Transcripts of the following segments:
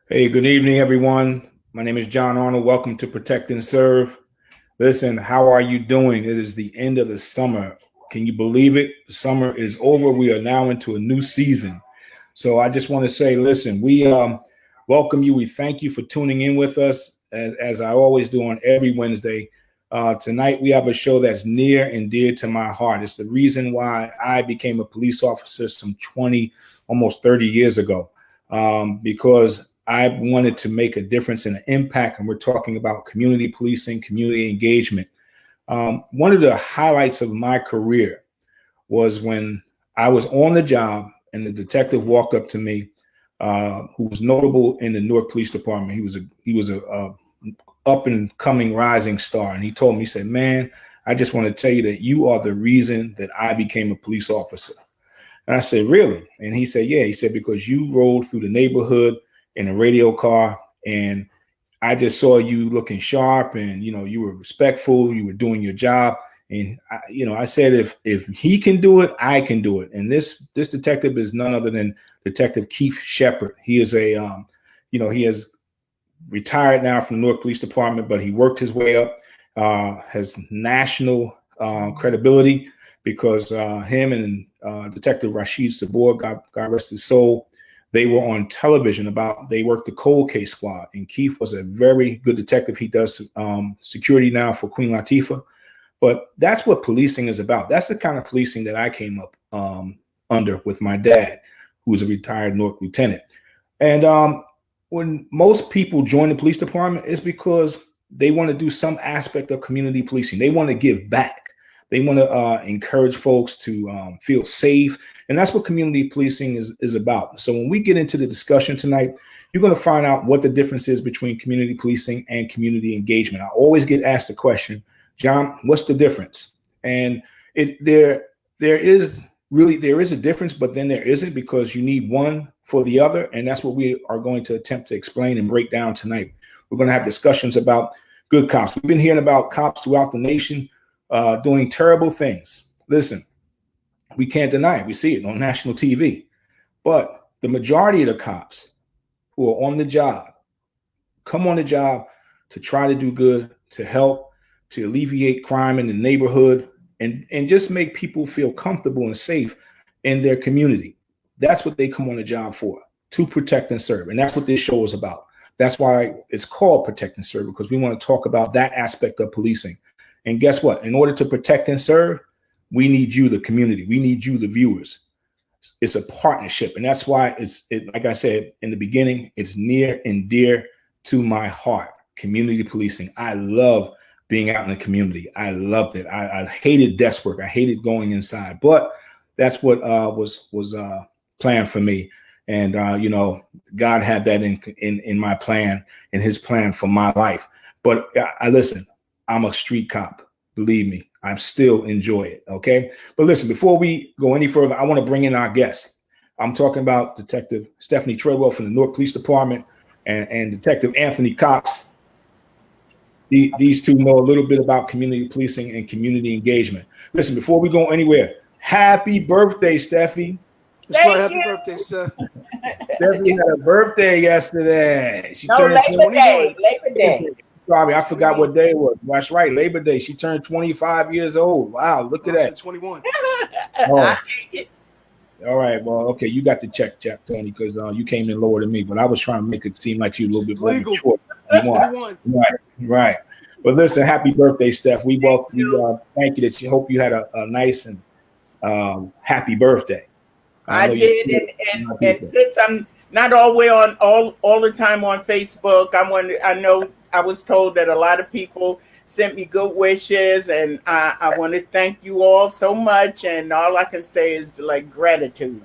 Hey, good evening, everyone. My name is John Arnold. Welcome to Protect and Serve. Listen, how are you doing? It is the end of the summer. Can you believe it? The summer is over. We are now into a new season. So I just want to say, listen, we welcome you. We thank you for tuning in with us, as I always do on every Wednesday. Tonight, we have a show that's near and dear to my heart. It's the reason why I became a police officer some 20, almost 30 years ago, because I wanted to make a difference and an impact. And we're talking about community policing, community engagement. One of the highlights of my career was when I was on the job and the detective walked up to me, who was notable in the Newark Police Department. He was a up and coming rising star, and he told me, he said, "Man, I just want to tell you that you are the reason that I became a police officer." And I said, "Really?" And he said, "Yeah." He said, "Because you rolled through the neighborhood in a radio car, and I just saw you looking sharp, and you were respectful, you were doing your job." And I said, if he can do it, I can do it. And this detective is none other than Detective Keith Shepard. He is he has retired now from the Newark Police Department, but he worked his way up, has national credibility because him and Detective Rashid Sabor, God rest his soul, they were on television they worked the cold case squad. And Keith was a very good detective. He does security now for Queen Latifah. But that's what policing is about. That's the kind of policing that I came up under with my dad, who was a retired Newark lieutenant. And when most people join the police department, it's because they want to do some aspect of community policing. They want to give back. They want to encourage folks to feel safe. And that's what community policing is about. So when we get into the discussion tonight, you're going to find out what the difference is between community policing and community engagement. I always get asked the question, "John, what's the difference?" And there is a difference, but then there isn't, because you need one for the other. And that's what we are going to attempt to explain and break down tonight. We're going to have discussions about good cops. We've been hearing about cops throughout the nation doing terrible things. Listen, we can't deny it. We see it on national TV. But the majority of the cops who are on the job come on the job to try to do good, to help, to alleviate crime in the neighborhood, and just make people feel comfortable and safe in their community. That's what they come on the job for, to protect and serve. And that's what this show is about. That's why it's called Protect and Serve, because we want to talk about that aspect of policing. And guess what? In order to protect and serve, we need you, the community. We need you, the viewers. It's a partnership. And that's why like I said in the beginning, it's near and dear to my heart. Community policing. I love being out in the community. I loved it. I hated desk work. I hated going inside, but that's what was planned for me. And God had that in my plan, in His plan for my life. But I listen. I'm a street cop. Believe me, I still enjoy it. Okay. But listen, before we go any further, I want to bring in our guest. I'm talking about Detective Stephanie Treadwell from the Newark Police Department and Detective Anthony Cox. These two know a little bit about community policing and community engagement. Listen, before we go anywhere, happy birthday, Steffi. Happy birthday, sir. Steffi had a birthday yesterday. She turned Labor Day. Labor Day. Sorry, I forgot what day it was. That's right, Labor Day. She turned 25 years old. Wow, look at that. 21. Oh. All right, well, okay, you got the check, Tony, because you came in lower than me, but I was trying to make it seem like you a little bit more mature. Right. But listen, happy birthday, Steph. We thank you. That you hope you had a nice and happy birthday. I did, and since I'm not always on all the time on Facebook, I was told that a lot of people sent me good wishes, and I want to thank you all so much. And all I can say is like gratitude.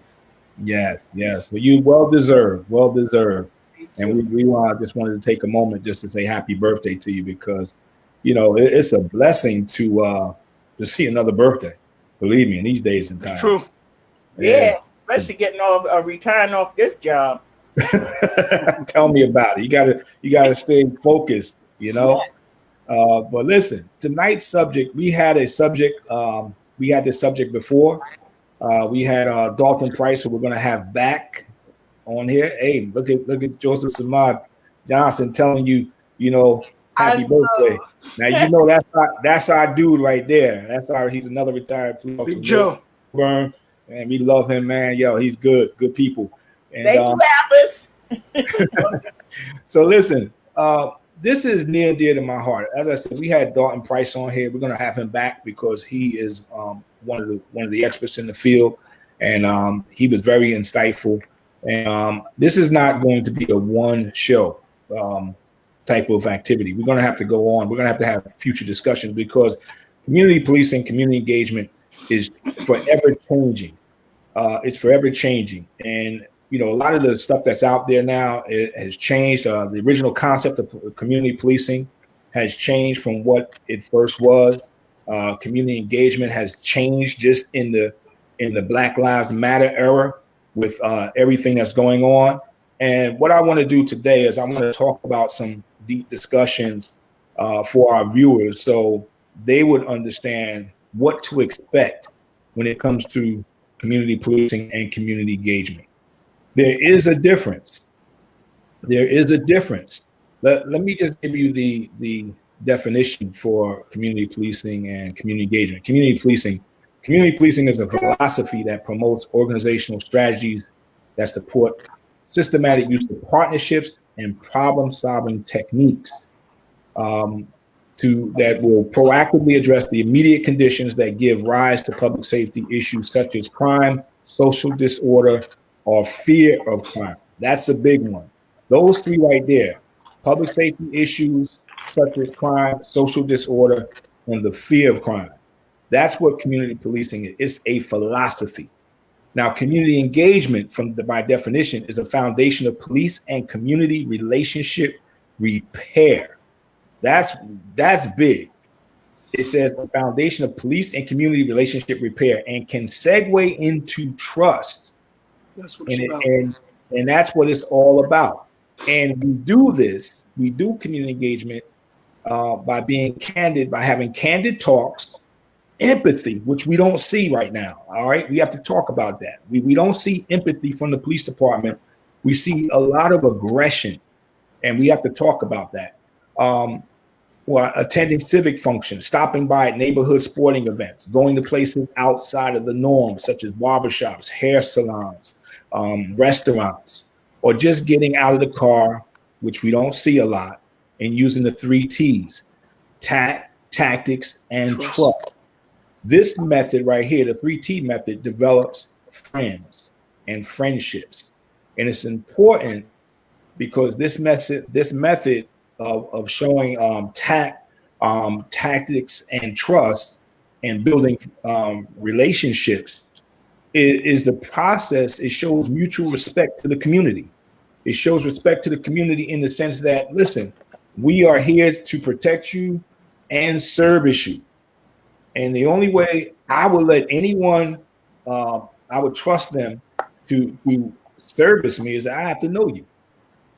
Yes. Well, you well deserved. And we just wanted to take a moment just to say happy birthday to you, because it's a blessing to see another birthday. Believe me, in these days and times. True. Yeah, especially getting retiring off this job. Tell me about it. You gotta stay focused, Yes. But listen, tonight's subject, we had this subject before. We had Dalton Price, who we're going to have back on here. Hey, look at Joseph Samad Johnson telling you, happy birthday. Now that's our dude right there. He's another retired police officer. Big Joe. Burn, and we love him, man. Yo, he's good people. And thank you, Alice. So listen, this is near and dear to my heart. As I said, we had Dalton Price on here. We're going to have him back because he is one of the experts in the field, and he was very insightful. And this is not going to be a one show type of activity. We're going to have to go on. We're going to have future discussions because community policing, community engagement is forever changing. It's forever changing, and a lot of the stuff that's out there now, it has changed. The original concept of community policing has changed from what it first was. Community engagement has changed just in the Black Lives Matter era with everything that's going on. And what I want to do today is I want to talk about some deep discussions for our viewers so they would understand what to expect when it comes to community policing and community engagement. There is a difference. Let me just give you the definition for community policing and community engagement. Community policing is a philosophy that promotes organizational strategies that support systematic use of partnerships and problem-solving techniques that will proactively address the immediate conditions that give rise to public safety issues such as crime, social disorder, or fear of crime. That's a big one. Those three right there, public safety issues such as crime, social disorder, and the fear of crime. That's what community policing is. It's a philosophy. Now, community engagement, by definition, is a foundation of police and community relationship repair. That's big. It says the foundation of police and community relationship repair and can segue into trust. That's what it's about. And that's what it's all about. And we do community engagement by being candid, by having candid talks, empathy, which we don't see right now. All right. We have to talk about that. We don't see empathy from the police department. We see a lot of aggression, and we have to talk about that. Attending civic functions, stopping by at neighborhood sporting events, going to places outside of the norm, such as barbershops, hair salons, restaurants, or just getting out of the car, which we don't see a lot, and using the 3 T's, tactics, and trust. This method right here, the 3T method, develops friends and friendships. And it's important because this method of showing tactics and trust and building relationships is the process. It shows mutual respect to the community. It shows respect to the community in the sense that, listen, we are here to protect you and service you. And the only way I would let anyone, I would trust them to service me is I have to know you.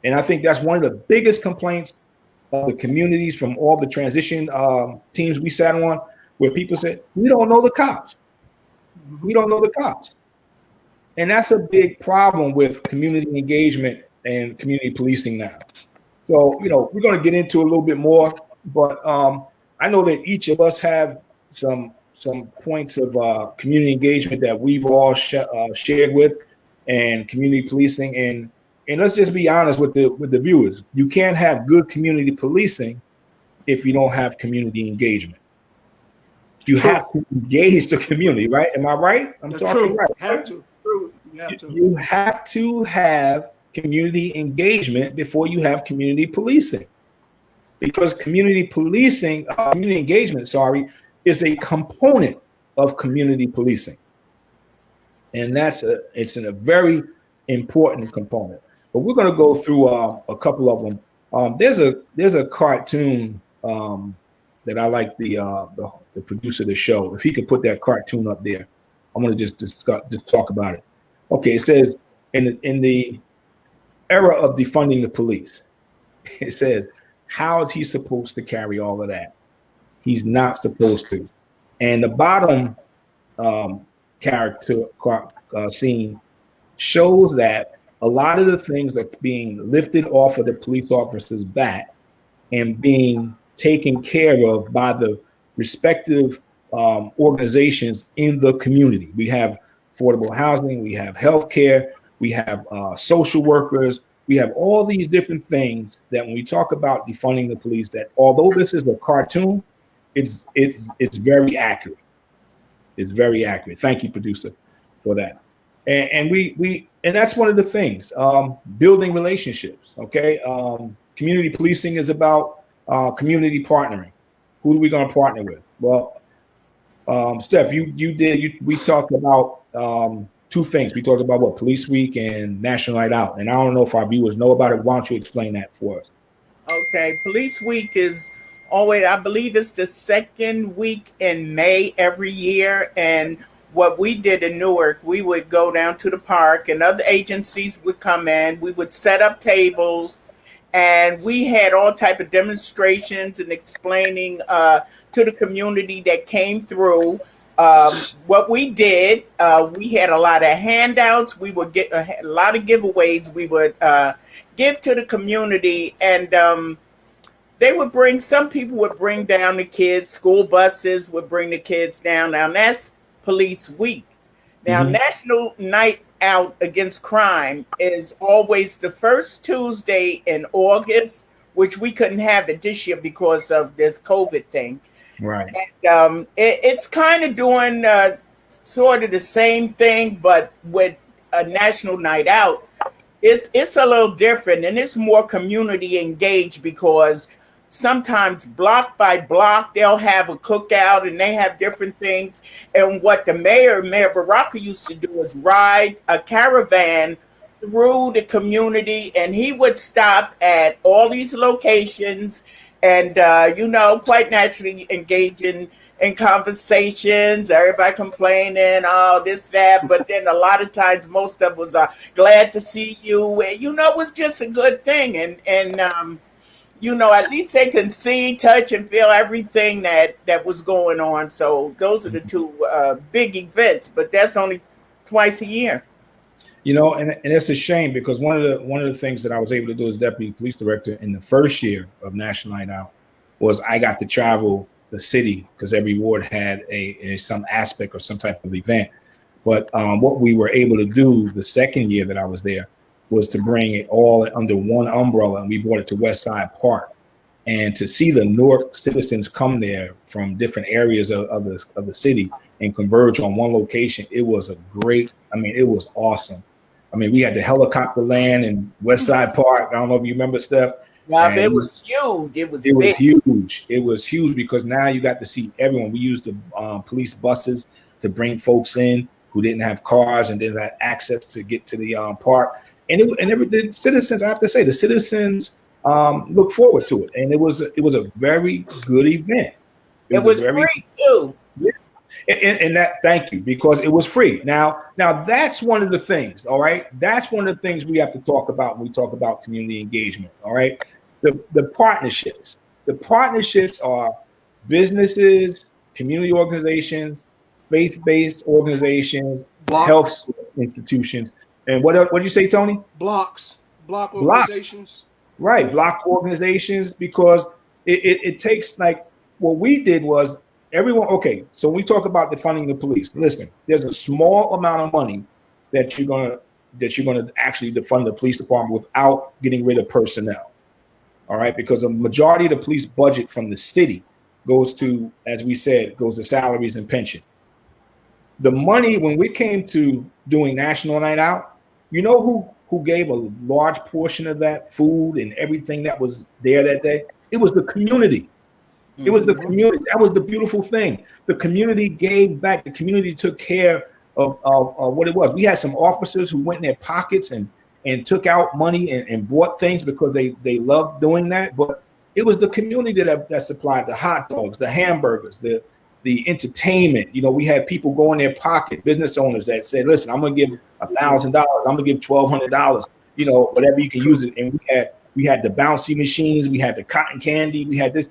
And I think that's one of the biggest complaints of the communities from all the transition teams we sat on, where people said, we don't know the cops. We don't know the cops. And that's a big problem with community engagement and community policing now. So, we're going to get into a little bit more, but I know that each of us have some points of community engagement that we've all shared with, and community policing. And let's just be honest with the viewers. You can't have good community policing if you don't have community engagement. You have to engage the community, right? Am I right? I'm talking right. Have to. You have to have community engagement before you have community policing, because community engagement, is a component of community policing, and it's a very important component. But we're going to go through a couple of them. There's a cartoon that I like the producer of the show. If he could put that cartoon up there, I'm going to just talk about it. Okay, it says in the era of defunding the police, it says, how is he supposed to carry all of that? He's not supposed to. And the bottom character scene shows that a lot of the things are being lifted off of the police officers' back and being taken care of by the respective organizations in the community. We have affordable housing, we have healthcare, we have social workers, we have all these different things that when we talk about defunding the police, that although this is a cartoon, it's very accurate. It's very accurate. Thank you, producer, for that. And we that's one of the things, building relationships. Okay, community policing is about community partnering. Who are we going to partner with? Well, Steph, we talked about two things. We talked about what, Police Week and National Night Out, and I don't know if our viewers know about it. Why don't you explain that for us? Okay, Police Week is always, I believe it's the second week in May every year. And what we did in Newark, we would go down to the park and other agencies would come in. We would set up tables and we had all type of demonstrations and explaining to the community that came through what we did. We had a lot of handouts. We would get a lot of giveaways. We would give to the community, and they would bring, some people would bring down the kids, school buses would bring the kids down. Now that's Police Week. Now, National Night Out Against Crime is always the first Tuesday in August, which we couldn't have it this year because of this COVID thing. Right. And it's kind of doing sort of the same thing, but with a National Night Out, it's a little different and it's more community engaged, because sometimes block by block they'll have a cookout and they have different things. And what the Mayor Baraka used to do is ride a caravan through the community, and he would stop at all these locations and quite naturally engaging in conversations, everybody complaining, oh, this, that, but then a lot of times most of us are glad to see you. And, it was just a good thing. And at least they can see, touch, and feel everything that was going on. So those are the two big events, but that's only twice a year. And it's a shame, because one of the things that I was able to do as deputy police director in the first year of National Night Out was I got to travel the city, because every ward had some aspect or some type of event. But what we were able to do the second year that I was there was to bring it all under one umbrella, and we brought it to West Side Park. And to see the Newark citizens come there from different areas of the city and converge on one location, it was it was awesome. We had the helicopter land in West Side Park. I don't know if you remember, Steph. Yeah, it was huge. It was huge. It was huge because now you got to see everyone. We used the police buses to bring folks in who didn't have cars and didn't have access to get to the park. And the citizens, I have to say, the citizens look forward to it, and it was a very good event. It was free too. Yeah. And that, thank you, because it was free. Now that's one of the things. All right, that's one of the things we have to talk about when we talk about community engagement. All right, the partnerships. The partnerships are businesses, community organizations, faith-based organizations, health institutions. And what did you say, Tony? Block organizations. Right, block organizations, because it takes, like, what we did was everyone. Okay, so when we talk about defunding the police, listen, there's a small amount of money that you're gonna actually defund the police department without getting rid of personnel. All right, because a majority of the police budget from the city goes to, as we said, goes to salaries and pension. The money, when we came to doing National Night Out, who gave a large portion of that, food and everything that was there that day? It was the community. It was the community. That was the beautiful thing. The community gave back. The community took care of what it was. We had some officers who went in their pockets and took out money and bought things because they loved doing that. But it was the community that supplied the hot dogs, the hamburgers, the entertainment. We had people go in their pocket, business owners that said, listen, I'm going to give $1,000. I'm going to give $1,200, whatever you can use it. And we had the bouncy machines. We had the cotton candy. We had this.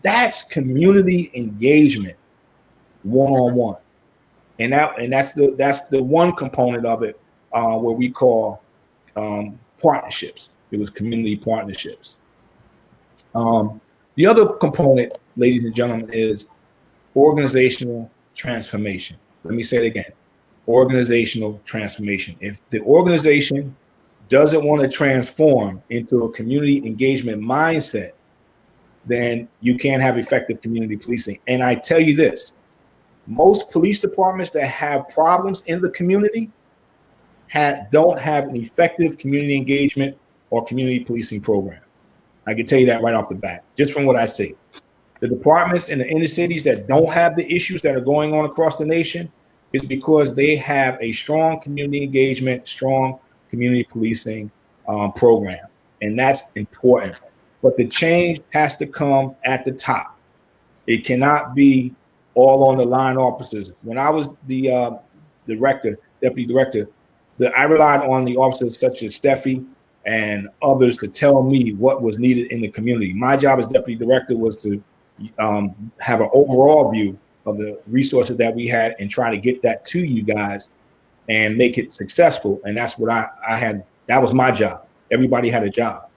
That's community engagement, one-on-one. And that's the one component of it where we call partnerships. It was community partnerships. The other component, ladies and gentlemen, is organizational transformation. Let me say it again. Organizational transformation. If the organization doesn't want to transform into a community engagement mindset, then you can't have effective community policing. And I tell you this, most police departments that have problems in the community don't have an effective community engagement or community policing program. I can tell you that right off the bat, just from what I see. The departments in the inner cities that don't have the issues that are going on across the nation is because they have a strong community engagement, strong community policing program. And that's important. But the change has to come at the top. It cannot be all on the line officers. When I was the deputy director, I relied on the officers such as Steffi and others to tell me what was needed in the community. My job as deputy director was to have an overall view of the resources that we had and try to get that to you guys and make it successful. And that's what I had. That was my job. Everybody had a job,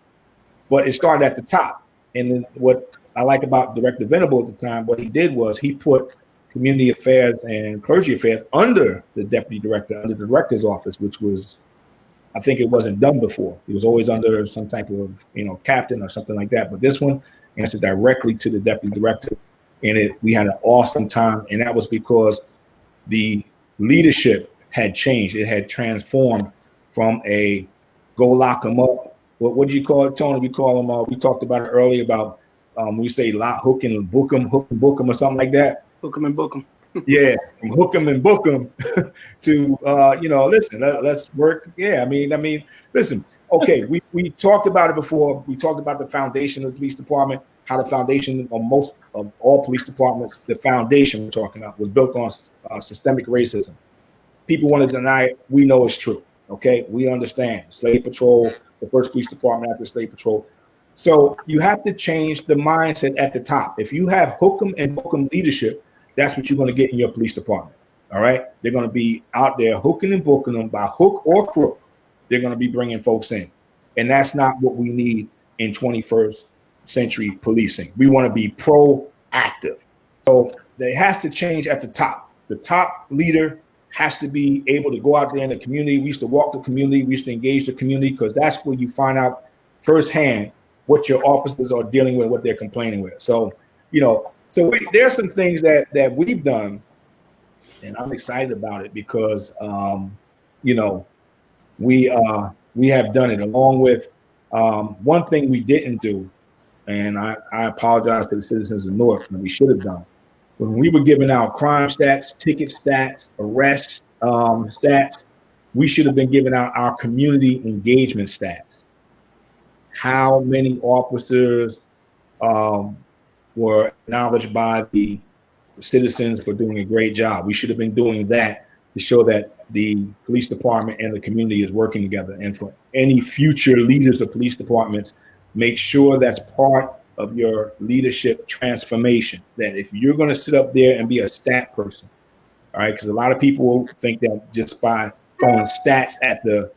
but it started at the top. And then what I like about Director Venable at the time, what he did was he put community affairs and clergy affairs under the deputy director, under the director's office, which was, I think it wasn't done before. It was always under some type of, captain or something like that. But this one answered directly to the deputy director. And we had an awesome time. And that was because the leadership had changed. It had transformed from a go lock them up. What do you call it, Tony? We call them, we talked about it earlier about we say lock, hook and book them or something like that. Hook them and book them. Yeah, from hook them and book them to, listen, let's work. Yeah, I mean, listen, okay, we talked about it before. We talked about the foundation of the police department, how the foundation of most of all police departments, the foundation we're talking about was built on systemic racism. People want to deny it. We know it's true. Okay, we understand. Slave Patrol, the first police department after Slave Patrol. So you have to change the mindset at the top. If you have hook 'em and book 'em leadership, that's what you're going to get in your police department. All right, they're going to be out there hooking and booking them by hook or crook. They're going to be bringing folks in, and that's not what we need in 21st century policing. We want to be proactive. So it has to change at the top. The top leader has to be able to go out there in the community. We used to walk the community. We used to engage the community because that's where you find out firsthand what your officers are dealing with, what they're complaining with. So, there's some things that we've done, and I'm excited about it because, we have done it along with one thing we didn't do, and I apologize to the citizens of North, and we should have done. When we were giving out crime stats, ticket stats, arrest stats, we should have been giving out our community engagement stats. How many officers were acknowledged by the citizens for doing a great job? We should have been doing that to show that the police department and the community is working together. And for any future leaders of police departments, make sure that's part of your leadership transformation, that if you're going to sit up there and be a stat person, all right, because a lot of people think that just by throwing stats at the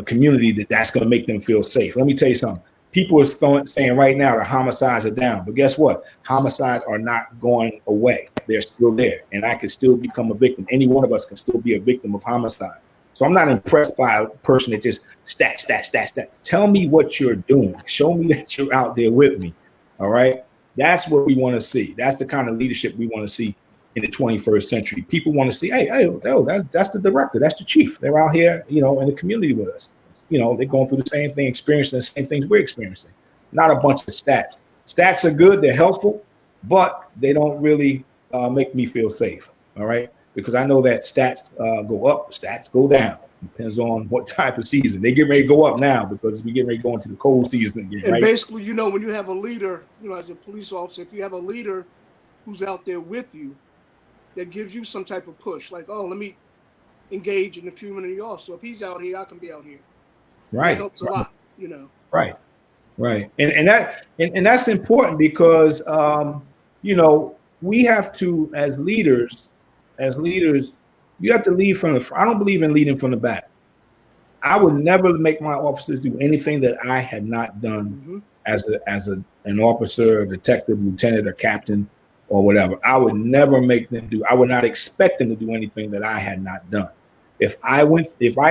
community that's going to make them feel safe. Let me tell you something. People are saying right now that homicides are down, but guess what? Homicides are not going away. They're still there, and I can still become a victim. Any one of us can still be a victim of homicide. So I'm not impressed by a person that just stat. Tell me what you're doing. Show me that you're out there with me. All right. That's what we want to see. That's the kind of leadership we want to see in the 21st century. People want to see, that's the director. That's the chief. They're out here, in the community with us. They're going through the same thing, experiencing the same things we're experiencing. Not a bunch of stats. Stats are good. They're helpful, but they don't really make me feel safe. All right. Because I know that stats go up, stats go down. Depends on what type of season. They get ready to go up now because we get ready to go into the cold season again. And right? basically, when you have a leader, as a police officer, if you have a leader who's out there with you, that gives you some type of push, like, oh, let me engage in the community also. If he's out here, I can be out here. Right. That helps a lot, Right. And that's important because we have to, as leaders, you have to lead from the front. I don't believe in leading from the back. I would never make my officers do anything that I had not done as an officer, a detective, lieutenant, or captain, or whatever. I would never make them do. I would not expect them to do anything that I had not done. If I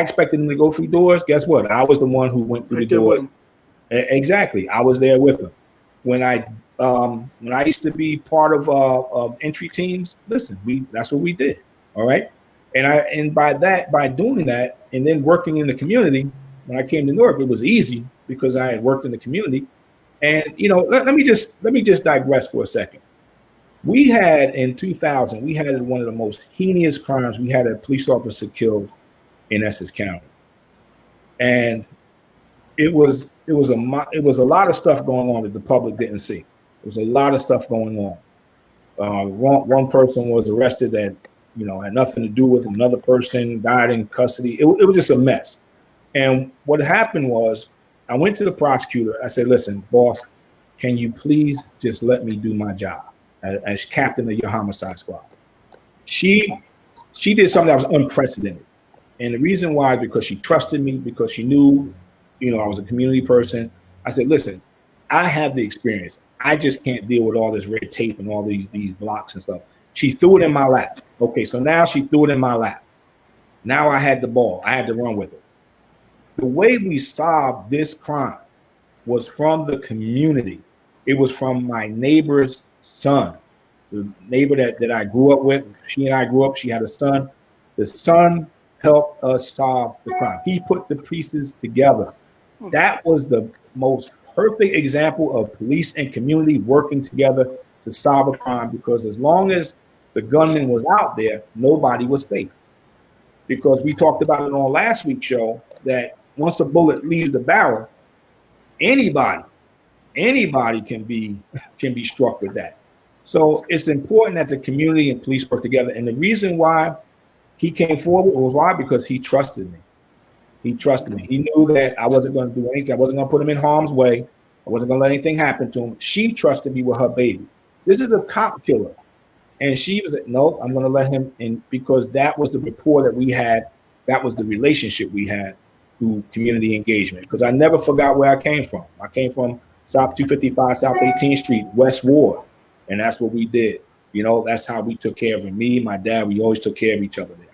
expected them to go through doors, guess what? I was the one who went through the doors. Exactly, I was there with them. When I used to be part of entry teams, listen, that's what we did. All right. And by doing that and then working in the community, when I came to Newark, it was easy because I had worked in the community. And let me just digress for a second. We had in 2000, we had one of the most heinous crimes. We had a police officer killed in Essex County, and it was a lot of stuff going on that the public didn't see. There was a lot of stuff going on. One person was arrested that had nothing to do with another person, died in custody. It was just a mess. And what happened was, I went to the prosecutor. I said, "Listen, boss, can you please just let me do my job as captain of your homicide squad?" She did something that was unprecedented. And the reason why is because she trusted me, because she knew, I was a community person. I said, "Listen, I have the experience. I just can't deal with all this red tape and all these blocks and stuff." She threw it in my lap. Okay, so now she threw it in my lap. Now I had the ball. I had to run with it. The way we solved this crime was from the community. It was from my neighbor's son, the neighbor that I grew up with. She and I grew up. She had a son. The son helped us solve the crime. He put the pieces together. That was the most perfect example of police and community working together to solve a crime, because as long as the gunman was out there, nobody was safe. Because we talked about it on last week's show that once a bullet leaves the barrel, anybody can be struck with that. So it's important that the community and police work together. And the reason why he came forward was why? Because he trusted me. He trusted me. He knew that I wasn't going to do anything. I wasn't going to put him in harm's way. I wasn't going to let anything happen to him. She trusted me with her baby. This is a cop killer. And she was like, "No, I'm going to let him in," because that was the rapport that we had. That was the relationship we had through community engagement. Because I never forgot where I came from. I came from South 255, South 18th Street, West Ward. And that's what we did. That's how we took care of him. Me, my dad, we always took care of each other there.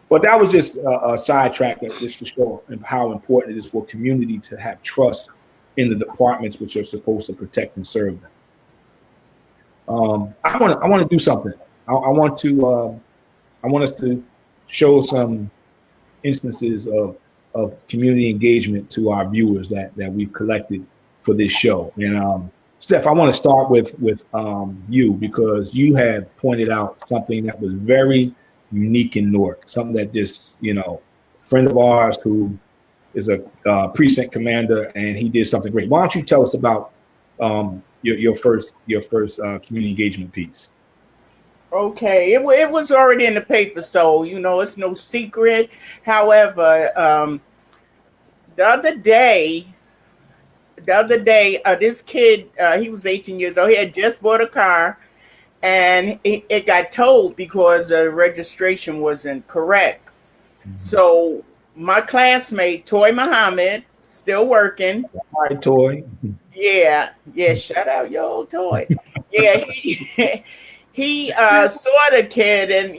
But that was just a sidetrack just to show how important it is for community to have trust in the departments which are supposed to protect and serve them. I want to do something. I want us to show some instances of community engagement to our viewers that we've collected for this show. And Steph, I want to start with you, because you had pointed out something that was very unique in Newark, something that just, a friend of ours who is a precinct commander, and he did something great. Why don't you tell us about your first community engagement piece? Okay, it was already in the paper, so it's no secret. However, the other day, this kid, he was 18 years old. He had just bought a car, and it got towed because the registration wasn't correct. So my classmate, Toy Muhammad, still working. Hi, Toy. Yeah. Shout out, yo, Toy. Yeah, he saw the kid, and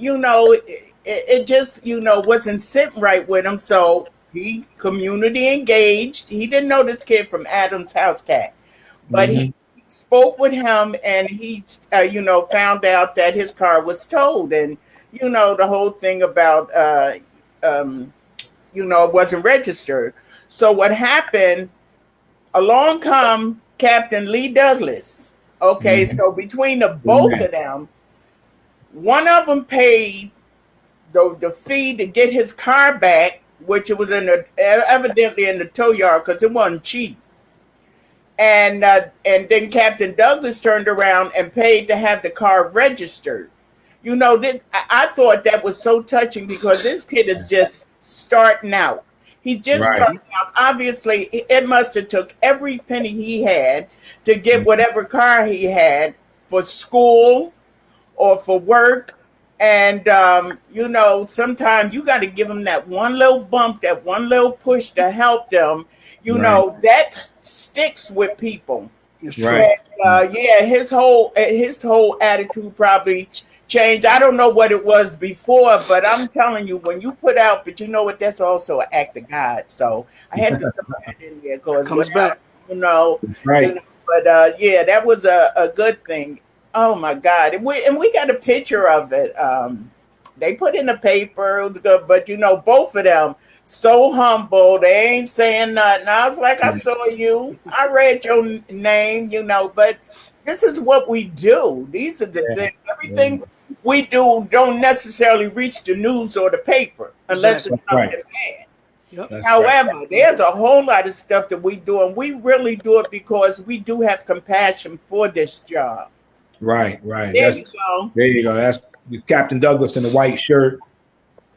it just wasn't sitting right with him. So he community engaged. He didn't know this kid from Adam's House Cat, but he spoke with him, and he found out that his car was towed, and the whole thing about it wasn't registered. So what happened? Along come Captain Lee Douglas. Okay, so between the both of them, one of them paid the fee to get his car back, which it was evidently in the tow yard because it wasn't cheap. And then Captain Douglas turned around and paid to have the car registered. I thought that was so touching, because this kid is just starting out. He's just starting out. Obviously, it must have took every penny he had to get whatever car he had for school or for work And sometimes you got to give them that one little bump, that one little push to help them. Right. That sticks with people. It's true. Right. Yeah, his whole attitude probably changed. I don't know what it was before, but I'm telling you, when you put out, but you know what? That's also an act of God. So I had to throw that in there because Comes back. Right. But yeah, that was a good thing. Oh my God, and we got a picture of it. They put in the paper, it was good, but both of them so humble. They ain't saying nothing. I was like, I saw you. I read your name, but this is what we do. These are the Yeah. things. Everything we do don't necessarily reach the news or the paper unless Exactly. it's That's right. something bad. Yep. That's right. However, there's a whole lot of stuff that we do, and we really do it because we do have compassion for this job. Right. Right. There you go. There you go. That's Captain Douglas in the white shirt,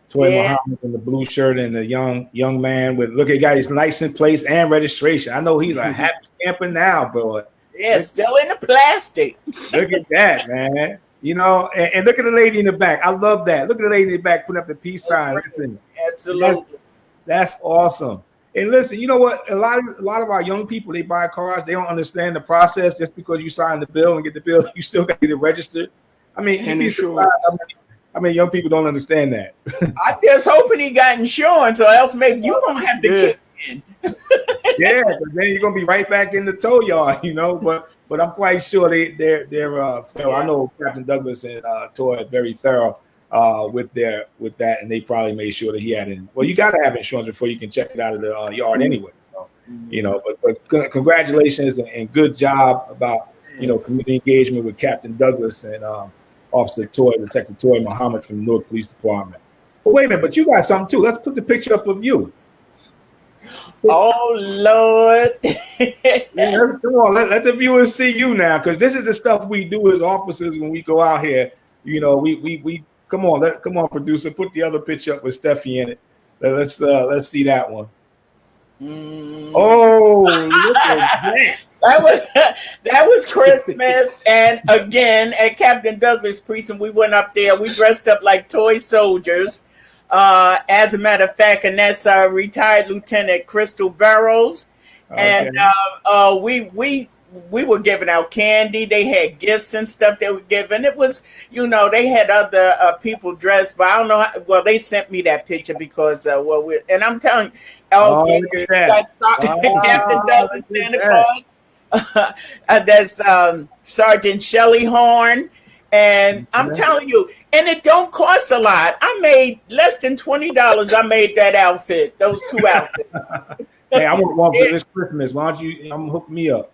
Toy Yeah. Muhammad in the blue shirt, and the young man with look at got his license plates and registration. I know he's a happy camper now, bro. Yeah, still in the plastic. Look at that, man. And look at the lady in the back. I love that. Look at the lady in the back putting up the peace sign. Right. Listen, Absolutely. that's awesome. And listen, you know what? A lot of our young people, they buy cars. They don't understand the process. Just because you sign the bill and get the bill, you still got to get it registered. I mean, And you'd be insurance. surprised how many young people don't understand that. I'm just hoping he got insurance, or else maybe you gonna have to kick in. Yeah, because then you're gonna be right back in the tow yard, But I'm quite sure they're thorough. I know Captain Douglas and Toy are very thorough with that, and they probably made sure that he had it. Well, you got to have insurance before you can check it out of the yard anyway. So but congratulations and good job about community engagement with Captain Douglas and Officer Toy, Detective Toy Muhammad from the Newark Police Department. But wait a minute, but you got something too. Let's put the picture up of you. Oh Lord. Yeah, come on, let the viewers see you now, because this is the stuff we do as officers when we go out here. We come on, producer, put the other picture up with Steffi in it. Let's see that one. Oh, look at that. That was Christmas, and again at Captain Douglas Precinct, we went up there. We dressed up like toy soldiers. As a matter of fact, and that's retired Lieutenant Crystal Burrows, Okay. and we were giving out candy. They had gifts and stuff they were giving. It was, they had other people dressed, but I don't know. Well, they sent me that picture because, and I'm telling you, Look at that. Captain Douglas, Santa Claus. That's Sergeant Shelley Horn. And I'm telling you, and it don't cost a lot. I made less than $20. I made that outfit, those two outfits. Hey, I want one for this Christmas. Why don't you hook me up?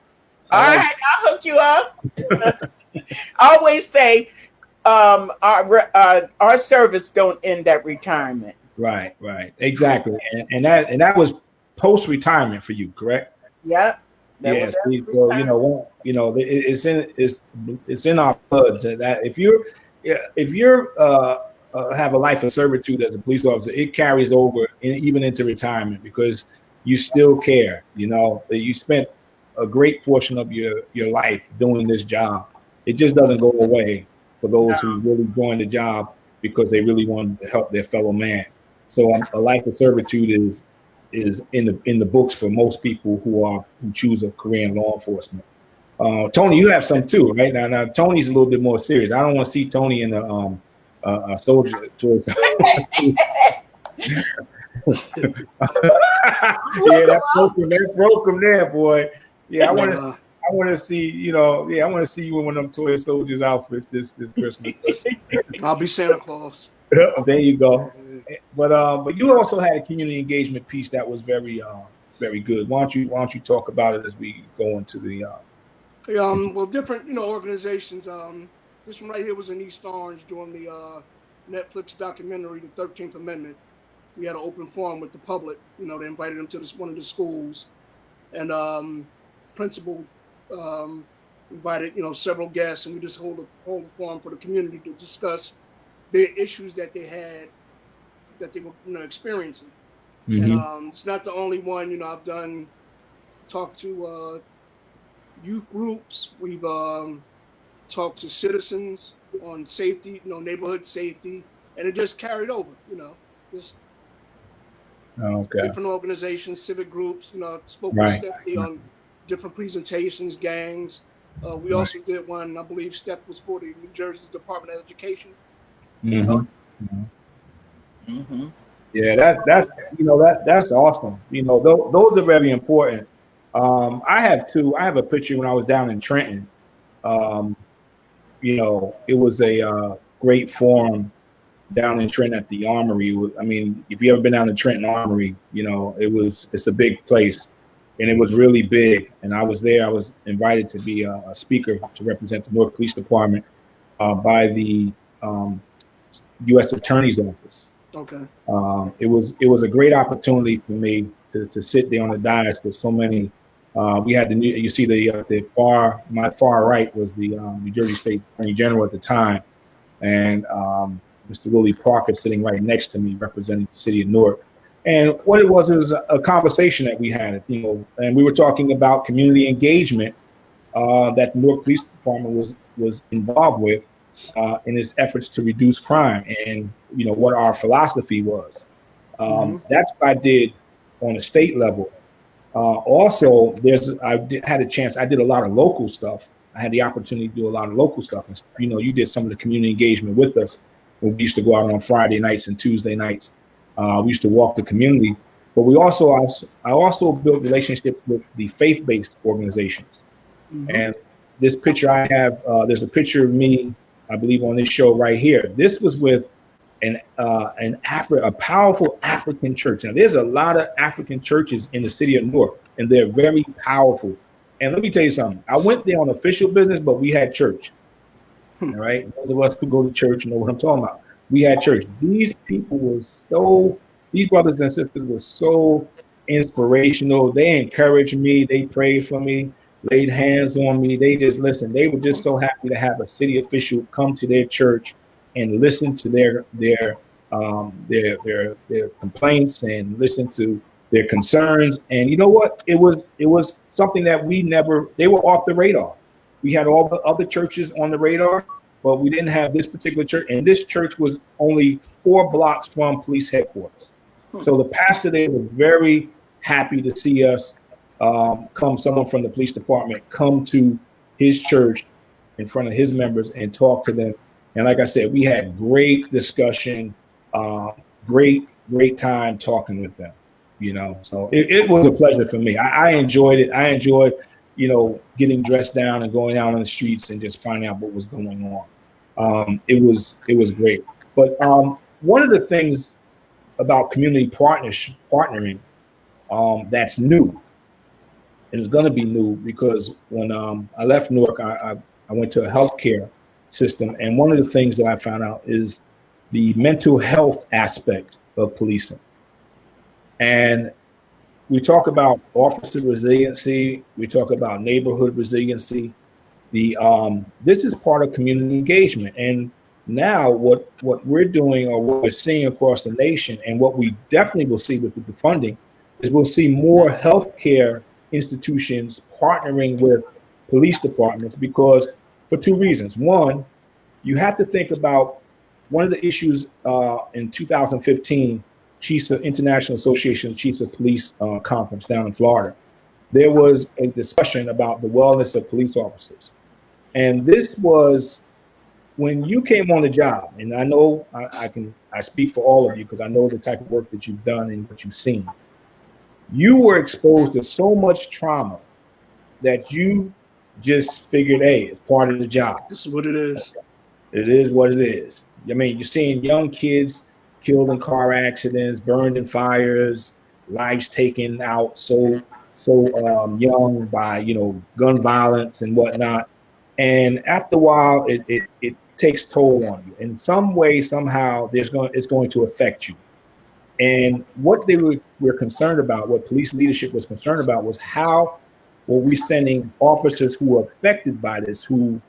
All right, I'll hook you up. I always say our service don't end at retirement. Right, exactly, and that was post retirement for you, correct? Yeah. Yes. So it's in our blood that if you're have a life of servitude as a police officer, it carries over even into retirement because you still care. You spent a great portion of your life doing this job. It just doesn't go away for those who really join the job because they really want to help their fellow man. So a life of servitude is in the books for most people who choose a career in law enforcement. Tony, you have some too, right? Now Tony's a little bit more serious. I don't want to see Tony in a soldier. Yeah, that broke him there, boy. Yeah, I want to see, I want to see you in one of them toy soldiers outfits this Christmas. I'll be Santa Claus. There you go. But you also had a community engagement piece that was very very good. Why don't you talk about it as we go into the well, different organizations. This one right here was in East Orange during the Netflix documentary, The 13th Amendment. We had an open forum with the public. They invited them to one of the schools, and principal invited several guests, and we just hold a forum for the community to discuss the issues that they had, that they were experiencing. Mm-hmm. And it's not the only one. I've talked to youth groups. We've talked to citizens. on safety, neighborhood safety, and it just carried over. Just Okay. different organizations, civic groups. Spoke with Right. Stephanie on different presentations, gangs. We Right. also did one. I believe Steph was for the New Jersey Department of Education. Mm-hmm. Mm-hmm. Yeah, that's awesome. Those are very important. I have a picture when I was down in Trenton. Um, it was a great forum down in Trenton at the Armory. I mean, if you ever been down to Trenton Armory, it's a big place, and it was really big. And I was there. I was invited to be a speaker to represent the Newark Police Department by the U.S. Attorney's Office. Okay. It was a great opportunity for me to sit there on the dais with so many. We had you see my far right was the New Jersey State Attorney General at the time, and Mr. Willie Parker sitting right next to me representing the city of Newark. And what it was a conversation that we had, and we were talking about community engagement that the Newark Police Department was involved with in its efforts to reduce crime, and what our philosophy was. That's what I did on a state level. Also, had a chance. I did a lot of local stuff. I had the opportunity to do a lot of local stuff. And you did some of the community engagement with us when we used to go out on Friday nights and Tuesday nights. We used to walk the community, but I also built relationships with the faith-based organizations. And this picture I have, there's a picture of me, I believe, on this show right here. This was with a powerful African church. Now, there's a lot of African churches in the city of Newark, and they're very powerful. And let me tell you something. I went there on official business, but we had church. All right. Those of us who go to church know what I'm talking about. We had church. These brothers and sisters were so inspirational. They encouraged me. They prayed for me, laid hands on me. They just listened. They were just so happy to have a city official come to their church and listen to their complaints and listen to their concerns. And you know what? It was something that they were off the radar. We had all the other churches on the radar, but we didn't have this particular church. And this church was only 4 blocks from police headquarters. So the pastor there was very happy to see us someone from the police department come to his church in front of his members and talk to them. And like I said, we had great discussion, great time talking with them, So it was a pleasure for me. I enjoyed it. I enjoyed, getting dressed down and going out on the streets and just finding out what was going on. It was great. But one of the things about community partnering that's new, and it's going to be new because when I left Newark, I went to a healthcare system, and one of the things that I found out is the mental health aspect of policing. And we talk about officer resiliency, we talk about neighborhood resiliency. This is part of community engagement. And now what we're doing, or what we're seeing across the nation, and what we definitely will see with the funding, is we'll see more healthcare institutions partnering with police departments, because for 2 reasons. One, you have to think about one of the issues in 2015, International Association of Chiefs of Police conference down in Florida. There was a discussion about the wellness of police officers. And this was when you came on the job, and I know I speak for all of you because I know the type of work that you've done and what you've seen. You were exposed to so much trauma that you just figured, hey, it's part of the job. This is what it is. It is what it is. I mean, you're seeing young kids killed in car accidents, burned in fires, lives taken out so young by gun violence and whatnot. And after a while, it takes toll on you in some way, somehow. It's going to affect you. And what they were concerned about, what police leadership was concerned about, was how were we sending officers who were affected by this, who,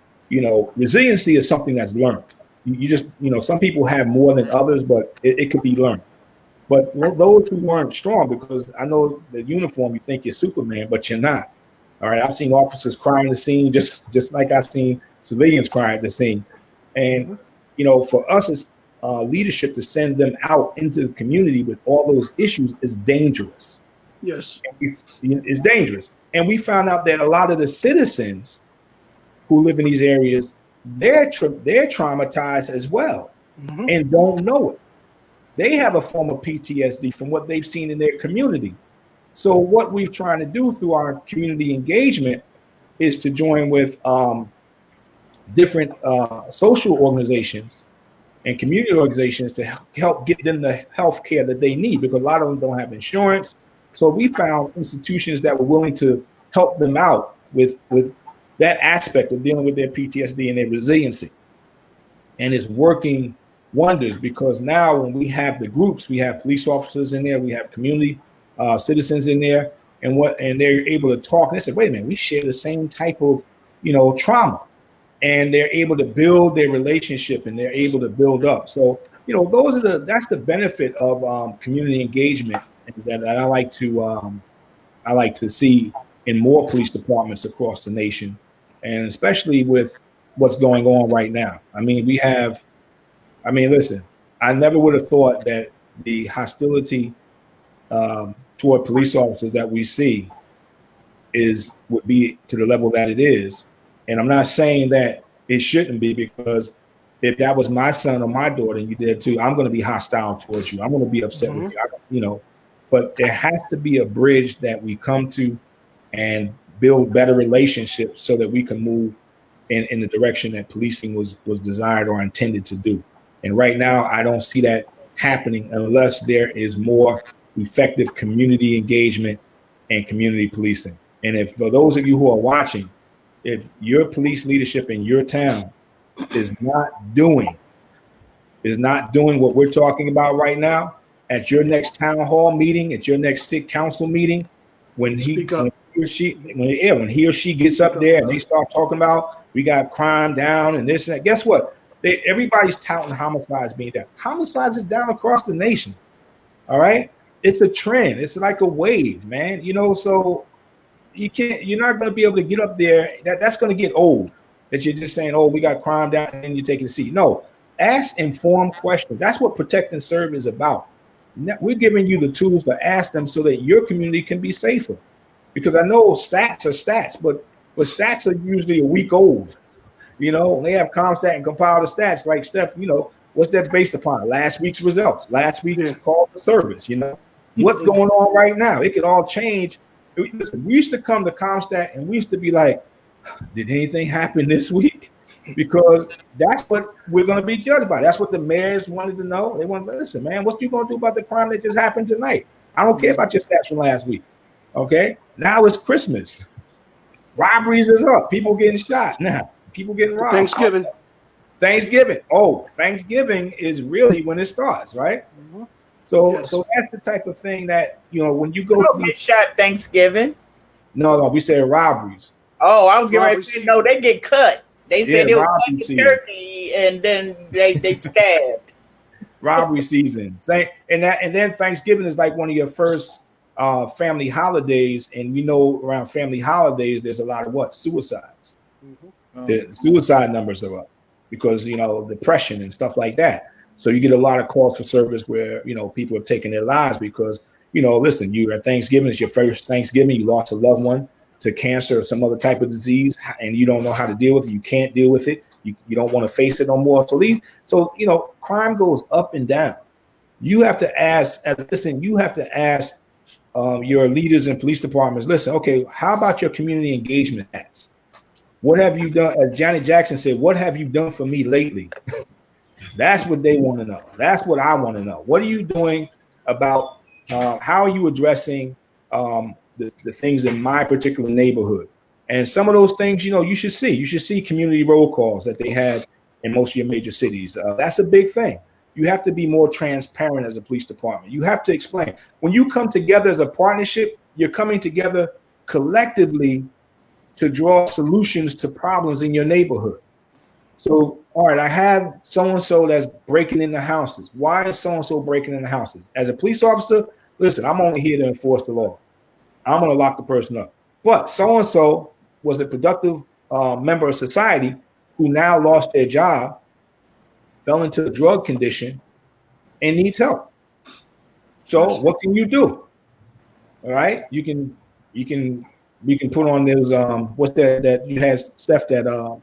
resiliency is something that's learned. You just, some people have more than others, but it could be learned. But those who weren't strong, because I know the uniform, you think you're Superman, but you're not. All right. I've seen officers cry in the scene, just like I've seen civilians cry at the scene. And, for us as leadership to send them out into the community with all those issues is dangerous. Yes. It's dangerous. And we found out that a lot of the citizens who live in these areas, they're traumatized as well and don't know it. They have a form of PTSD from what they've seen in their community. So what we're trying to do through our community engagement is to join with different social organizations and community organizations to help get them the health care that they need, because a lot of them don't have insurance. So we found institutions that were willing to help them out with that aspect of dealing with their PTSD and their resiliency. And it's working wonders, because now when we have the groups, we have police officers in there, we have community citizens in there, and they're able to talk. And they say, wait a minute, we share the same type of, trauma. And they're able to build their relationship, and they're able to build up. So, that's the benefit of community engagement that I like to see in more police departments across the nation, and especially with what's going on right now. Listen, I never would have thought that the hostility toward police officers that we see would be to the level that it is. And I'm not saying that it shouldn't be, because if that was my son or my daughter and you did too, I'm going to be hostile towards you. I'm going to be upset with you, but there has to be a bridge that we come to and build better relationships so that we can move in the direction that policing was desired or intended to do. And right now, I don't see that happening unless there is more effective community engagement and community policing. And if, for those of you who are watching, if your police leadership in your town is not doing what we're talking about right now, at your next town hall meeting, at your next city council meeting, when he or she gets up there and they start talking about we got crime down and this and that, guess what? Everybody's touting homicides being down. Homicides is down across the nation. All right, it's a trend. It's like a wave, man. So you're not going to be able to get up there. That's going to get old. That you're just saying, oh, we got crime down, and then you're taking a seat. No, ask informed questions. That's what Protect and Serve is about. We're giving you the tools to ask them so that your community can be safer. Because I know stats are stats, but stats are usually a week old. They have Comstat and compile the stats like Steph, what's that based upon? Last week's results, last week's call for service, what's going on right now. It could all change. Listen, we used to come to Comstat and we used to be like, did anything happen this week? Because that's what we're going to be judged by. That's what the mayors wanted to know. They wanted to listen, man, what you going to do about the crime that just happened tonight? I don't care about your stats from last week. Okay. Now it's Christmas. Robberies is up. People getting shot now. People getting robbed. Thanksgiving. Oh, Thanksgiving is really when it starts, right? So that's the type of thing that, when you go get shot Thanksgiving. No, we say robberies. Oh, I was getting ready to say, no, they get cut. They said they were cut the turkey and then they stabbed. Robbery season. And then Thanksgiving is like one of your first family holidays, and around family holidays there's a lot of suicides. The suicide numbers are up because depression and stuff like that. So you get a lot of calls for service where people have taken their lives because listen, you at Thanksgiving, it's your first Thanksgiving, you lost a loved one to cancer or some other type of disease, and you don't know how to deal with it. You can't deal with it. You don't want to face it no more. So crime goes up and down. You have to ask your leaders in police departments, listen, okay, how about your community engagement acts? What have you done? As Janet Jackson said, what have you done for me lately? That's what they want to know. That's what I want to know. What are you doing about how are you addressing the things in my particular neighborhood? And some of those things, you should see. You should see community roll calls that they had in most of your major cities. That's a big thing. You have to be more transparent as a police department. You have to explain. When you come together as a partnership, you're coming together collectively to draw solutions to problems in your neighborhood. So, all right, I have so-and-so that's breaking into houses. Why is so-and-so breaking into houses? As a police officer, listen, I'm only here to enforce the law. I'm going to lock the person up. But so-and-so was a productive member of society who now lost their job, fell into a drug condition and needs help. So what can you do? All right, you can put on those what's that you had, Steph, that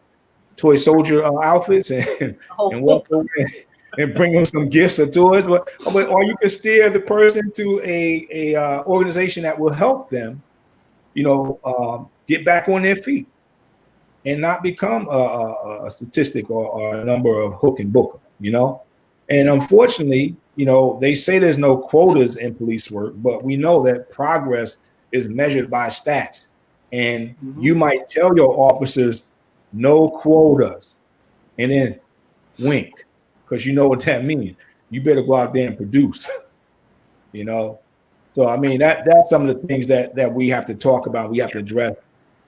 toy soldier outfits and walk over and bring them some gifts or toys, but or you can steer the person to a organization that will help them, get back on their feet and not become a statistic or a number of hook and book, And unfortunately, they say there's no quotas in police work, but we know that progress is measured by stats. And you might tell your officers no quotas and then wink, because you know what that means. You better go out there and produce, So, I mean, that's some of the things that we have to talk about. We have to address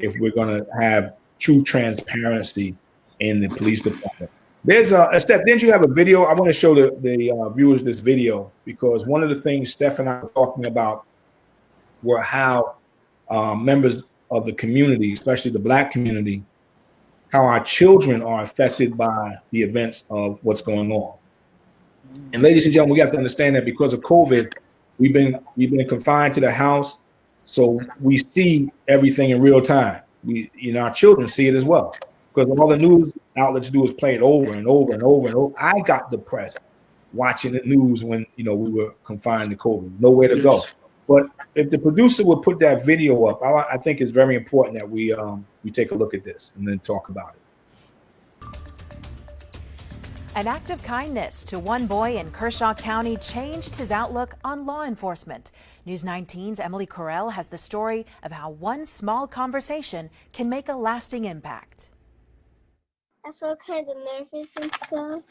if we're going to have true transparency in the police department. There's a Steph, didn't you have a video? I want to show the viewers this video, because one of the things Steph and I were talking about were how members of the community, especially the Black community, how our children are affected by the events of what's going on. And ladies and gentlemen, we have to understand that because of COVID, we've been confined to the house, so we see everything in real time. Our children see it as well, because all the news outlets do is play it over and over and over and over. I got depressed watching the news when we were confined to COVID, nowhere to go. But if the producer would put that video up, I think it's very important that we take a look at this and then talk about it. An act of kindness to one boy in Kershaw County changed his outlook on law enforcement. News 19's Emily Correll has the story of how one small conversation can make a lasting impact. I feel kind of nervous and stuff.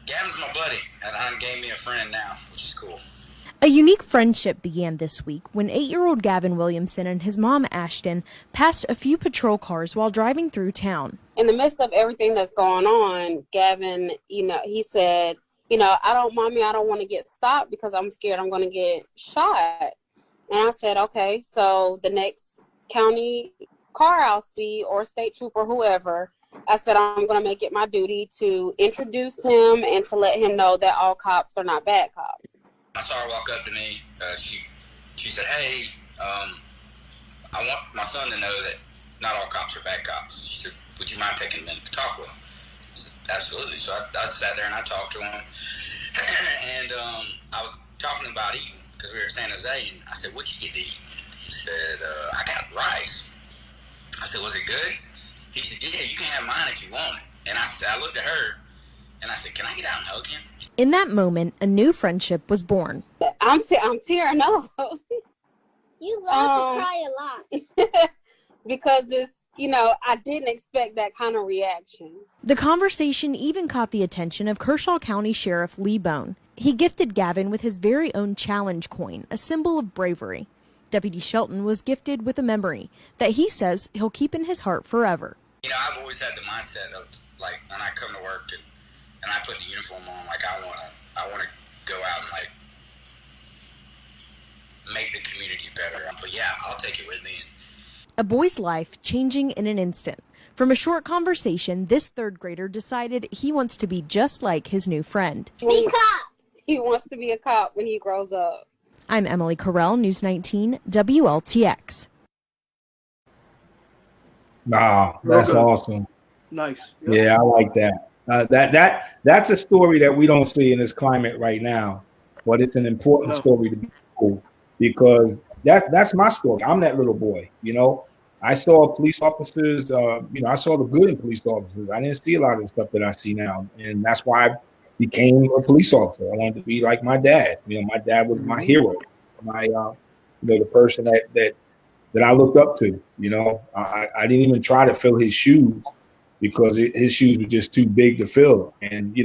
Gavin's my buddy, and Han gave me a friend now, which is cool. A unique friendship began this week when 8-year-old Gavin Williamson and his mom, Ashton, passed a few patrol cars while driving through town. In the midst of everything that's going on, Gavin, he said, I don't want to get stopped because I'm scared I'm going to get shot. And I said, okay, so the next county car I'll see, or state trooper, whoever, I said, I'm going to make it my duty to introduce him and to let him know that all cops are not bad cops. I saw her walk up to me. She said, hey, I want my son to know that not all cops are bad cops. She said, would you mind taking a minute to talk with him? I said, absolutely. So I sat there and I talked to him. And I was talking about eating because we were in San Jose. And I said, what'd you get to eat? He said, I got rice. I said, was it good? He said, yeah, you can have mine if you want it. And I looked at her and I said, can I get out and hug him? In that moment, a new friendship was born. I'm tearing up. You love to cry a lot. Because it's, I didn't expect that kind of reaction. The conversation even caught the attention of Kershaw County Sheriff Lee Bone. He gifted Gavin with his very own challenge coin, a symbol of bravery. Deputy Shelton was gifted with a memory that he says he'll keep in his heart forever. I've always had the mindset of, like, when I come to work and I put the uniform on, like, I want to go out and, like, make the community better. But yeah, I'll take it with me. A boy's life changing in an instant. From a short conversation, this third grader decided he wants to be just like his new friend. Be cop! He wants to be a cop when he grows up. I'm Emily Correll, News 19, WLTX. Wow, that's awesome. Nice. Yep. Yeah, I like that. That's a story that we don't see in this climate right now, but it's an important story to be told, because that's my story. I'm that little boy. I saw police officers. I saw the good in police officers. I didn't see a lot of the stuff that I see now, and that's why I became a police officer. I wanted to be like my dad. My dad was my hero, my the person that I looked up to. I didn't even try to fill his shoes because his shoes were just too big to fill. And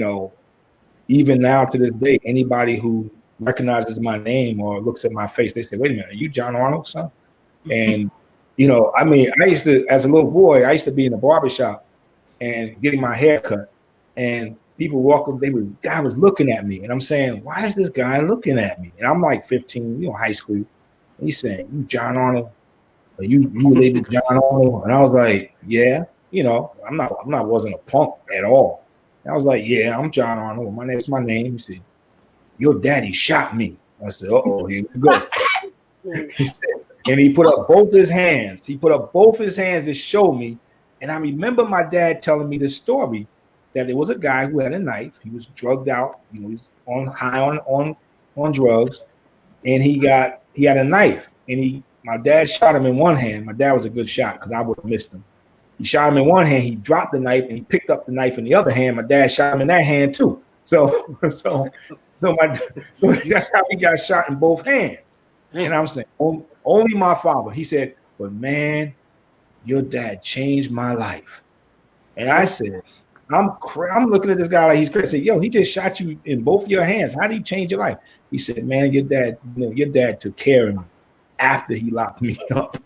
even now to this day, anybody who recognizes my name or looks at my face, they say, "Wait a minute, are you John Arnold's son?" And I used to, as a little boy, I used to be in a barbershop and getting my hair cut, and people walk up, guy was looking at me, and I'm saying, "Why is this guy looking at me?" And I'm like 15, high school. And he's saying, "You John Arnold? Are you related to John Arnold?" And I was like, "Yeah." I wasn't a punk at all. I was like, yeah, I'm John Arnold. That's my name. He said, your daddy shot me. I said, uh-oh, here we go. He said, and he put up both his hands. He put up both his hands to show me. And I remember my dad telling me this story that there was a guy who had a knife. He was drugged out. He was high on drugs, and he had a knife. And my dad shot him in one hand. My dad was a good shot because I would have missed him. He shot him in one hand. He dropped the knife and he picked up the knife in the other hand. My dad shot him in that hand too. So that's how he got shot in both hands. And I'm saying, only my father. He said, but man, your dad changed my life. And I said, I'm looking at this guy like he's crazy. I said, yo, he just shot you in both your hands. How did he change your life? He said, man, your dad took care of me after he locked me up.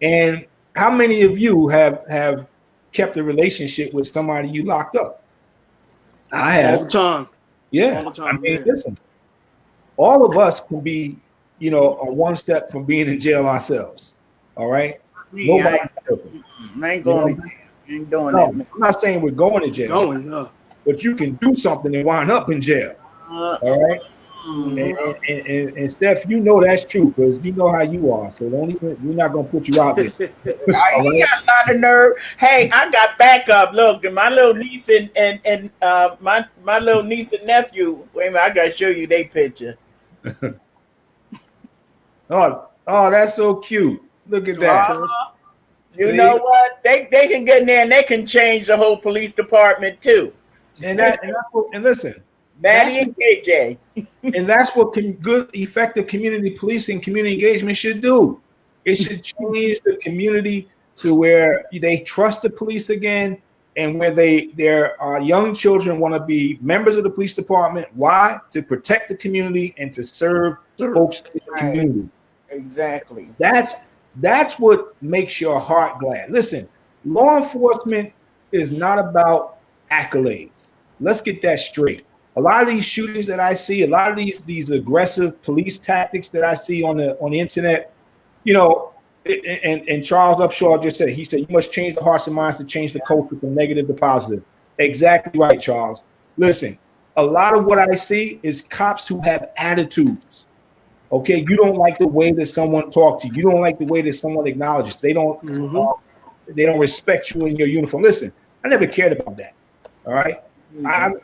And how many of you have kept a relationship with somebody you locked up? I have. All the time. Yeah. All the time. I mean, listen, all of us can be, one step from being in jail ourselves. All right. Nobody. I ain't going to jail. Ain't doing that. I'm not saying we're going to jail. But you can do something and wind up in jail. All right. And Steph, that's true because you know how you are. So we're not gonna put you out there. You got a lot of nerve. Hey, I got backup. Look, and my little niece and my little niece and nephew. Wait a minute, I gotta show you their picture. Oh, that's so cute. Look at that. You know what? They can get in there and they can change the whole police department too. And listen. Maddie and KJ. And that's what good, effective community policing, community engagement should do. It should change the community to where they trust the police again and where their young children want to be members of the police department. Why? To protect the community and to serve folks in the community. Exactly. That's what makes your heart glad. Listen, law enforcement is not about accolades. Let's get that straight. A lot of these shootings that I see, a lot of these aggressive police tactics that I see on the internet, and Charles Upshaw just said, he said, you must change the hearts and minds to change the culture from negative to positive. Exactly right, Charles. Listen, a lot of what I see is cops who have attitudes. Okay, you don't like the way that someone talks to you. You don't like the way that someone acknowledges. They don't respect you in your uniform. Listen, I never cared about that. All right.